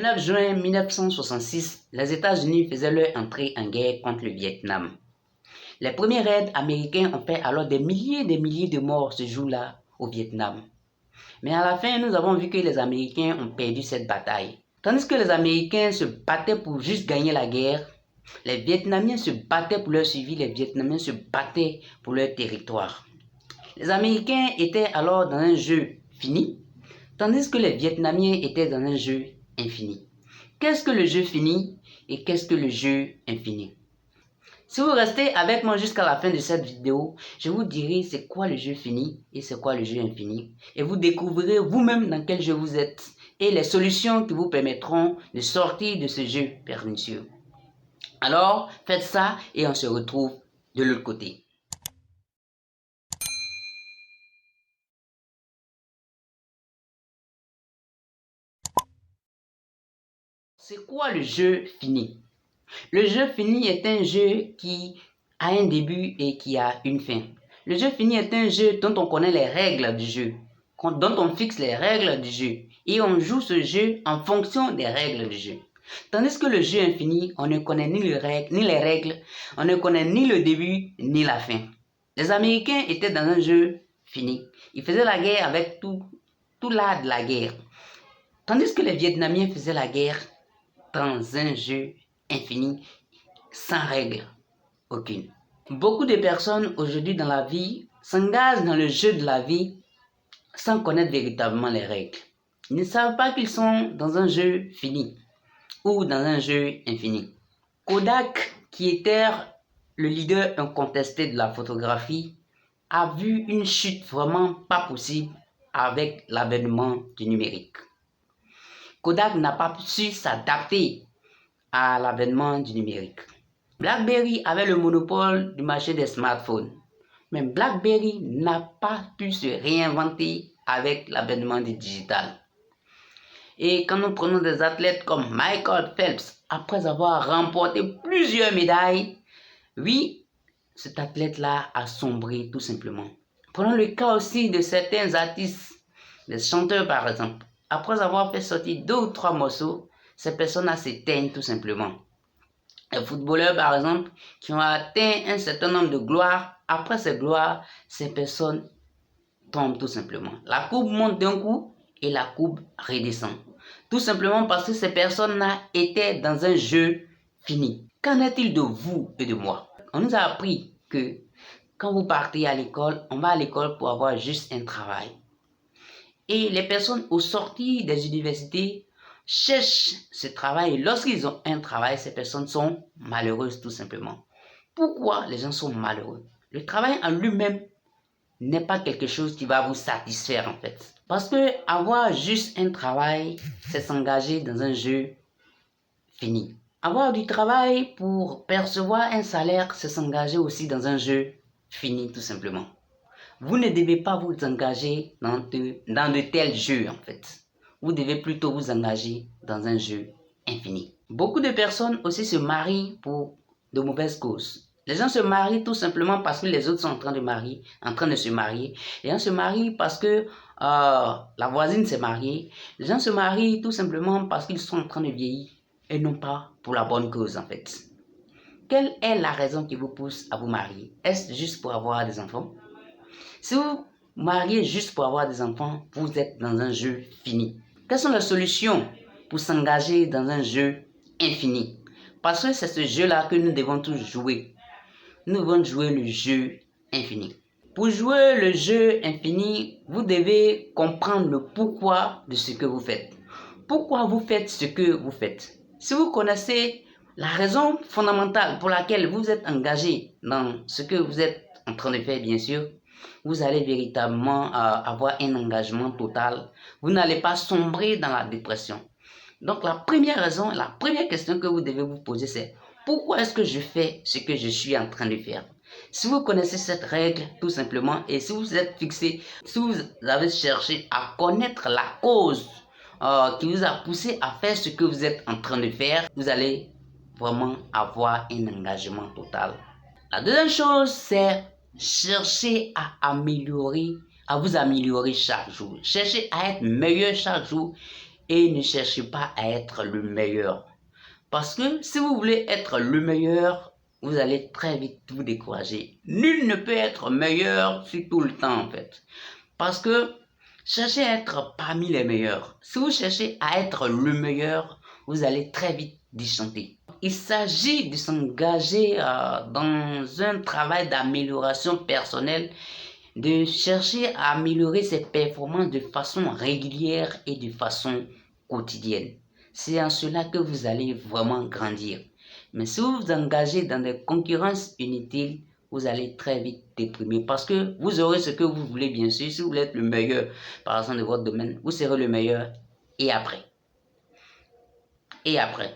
9 juin 1966, les États-Unis faisaient leur entrée en guerre contre le Vietnam. Les premiers raids américains ont fait alors des milliers de morts ce jour-là au Vietnam. Mais à la fin, nous avons vu que les Américains ont perdu cette bataille. Tandis que les Américains se battaient pour juste gagner la guerre, les Vietnamiens se battaient pour leur survie, les Vietnamiens se battaient pour leur territoire. Les Américains étaient alors dans un jeu fini, tandis que les Vietnamiens étaient dans un jeu infini. Qu'est-ce que le jeu fini et qu'est-ce que le jeu infini? Si vous restez avec moi jusqu'à la fin de cette vidéo, je vous dirai c'est quoi le jeu fini et c'est quoi le jeu infini. Et vous découvrirez vous-même dans quel jeu vous êtes et les solutions qui vous permettront de sortir de ce jeu pernicieux. Alors, faites ça et on se retrouve de l'autre côté. C'est quoi le jeu fini? Le jeu fini est un jeu qui a un début et qui a une fin. Le jeu fini est un jeu dont on connaît les règles du jeu, dont on fixe les règles du jeu et on joue ce jeu en fonction des règles du jeu. Tandis que le jeu infini, on ne connaît ni les règles, on ne connaît ni le début ni la fin. Les Américains étaient dans un jeu fini. Ils faisaient la guerre avec tout l'art de la guerre. Tandis que les Vietnamiens faisaient la guerre dans un jeu infini, sans règles aucune. Beaucoup de personnes aujourd'hui dans la vie s'engagent dans le jeu de la vie sans connaître véritablement les règles. Ils ne savent pas qu'ils sont dans un jeu fini ou dans un jeu infini. Kodak, qui était le leader incontesté de la photographie, a vu une chute vraiment pas possible avec l'avènement du numérique. Kodak n'a pas su s'adapter à l'avènement du numérique. BlackBerry avait le monopole du marché des smartphones, mais BlackBerry n'a pas pu se réinventer avec l'avènement du digital. Et quand nous prenons des athlètes comme Michael Phelps, après avoir remporté plusieurs médailles, oui, cet athlète-là a sombré tout simplement. Prenons le cas aussi de certains artistes, des chanteurs par exemple. Après avoir fait sortir 2 ou 3 morceaux, ces personnes-là s'éteignent tout simplement. Les footballeurs par exemple, qui ont atteint un certain nombre de gloires, après ces gloires, ces personnes tombent tout simplement. La courbe monte d'un coup et la courbe redescend. Tout simplement parce que ces personnes-là étaient dans un jeu fini. Qu'en est-il de vous et de moi? On nous a appris que quand vous partez à l'école, on va à l'école pour avoir juste un travail. Et les personnes au sortir des universités cherchent ce travail. Et lorsqu'ils ont un travail, ces personnes sont malheureuses tout simplement. Pourquoi les gens sont malheureux? Le travail en lui-même n'est pas quelque chose qui va vous satisfaire en fait. Parce que avoir juste un travail, c'est s'engager dans un jeu fini. Avoir du travail pour percevoir un salaire, c'est s'engager aussi dans un jeu fini tout simplement. Vous ne devez pas vous engager dans de tels jeux en fait. Vous devez plutôt vous engager dans un jeu infini. Beaucoup de personnes aussi se marient pour de mauvaises causes. Les gens se marient tout simplement parce que les autres sont en train de se marier. Les gens se marient parce que la voisine s'est mariée. Les gens se marient tout simplement parce qu'ils sont en train de vieillir et non pas pour la bonne cause en fait. Quelle est la raison qui vous pousse à vous marier? Est-ce juste pour avoir des enfants? Si vous mariez juste pour avoir des enfants, vous êtes dans un jeu fini. Quelles sont les solutions pour s'engager dans un jeu infini? Parce que c'est ce jeu-là que nous devons tous jouer. Nous devons jouer le jeu infini. Pour jouer le jeu infini, vous devez comprendre le pourquoi de ce que vous faites. Pourquoi vous faites ce que vous faites? Si vous connaissez la raison fondamentale pour laquelle vous êtes engagé dans ce que vous êtes en train de faire, bien sûr, vous allez véritablement avoir un engagement total. Vous n'allez pas sombrer dans la dépression. Donc la première raison, la première question que vous devez vous poser, c'est pourquoi est-ce que je fais ce que je suis en train de faire? Si vous connaissez cette règle, tout simplement, et si vous êtes fixé, si vous avez cherché à connaître la cause qui vous a poussé à faire ce que vous êtes en train de faire, vous allez vraiment avoir un engagement total. La deuxième chose, c'est chercher à vous améliorer chaque jour. Cherchez à être meilleur chaque jour et ne cherchez pas à être le meilleur. Parce que si vous voulez être le meilleur, vous allez très vite vous décourager. Nul ne peut être meilleur sur tout le temps en fait. Parce que cherchez à être parmi les meilleurs. Si vous cherchez à être le meilleur, vous allez très vite déchanter. Il s'agit de s'engager dans un travail d'amélioration personnelle, de chercher à améliorer ses performances de façon régulière et de façon quotidienne. C'est en cela que vous allez vraiment grandir. Mais si vous vous engagez dans des concurrences inutiles, vous allez très vite déprimer parce que vous aurez ce que vous voulez, bien sûr. Si vous voulez être le meilleur, par exemple, de votre domaine, vous serez le meilleur et après. Et après.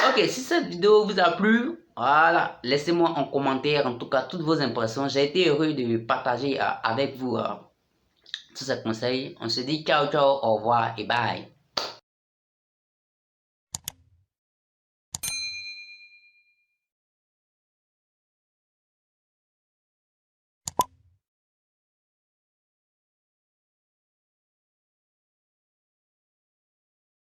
Ok, si cette vidéo vous a plu, voilà, laissez-moi en commentaire, en tout cas, toutes vos impressions. J'ai été heureux de partager avec vous tous ces conseils. On se dit ciao, ciao, au revoir et bye.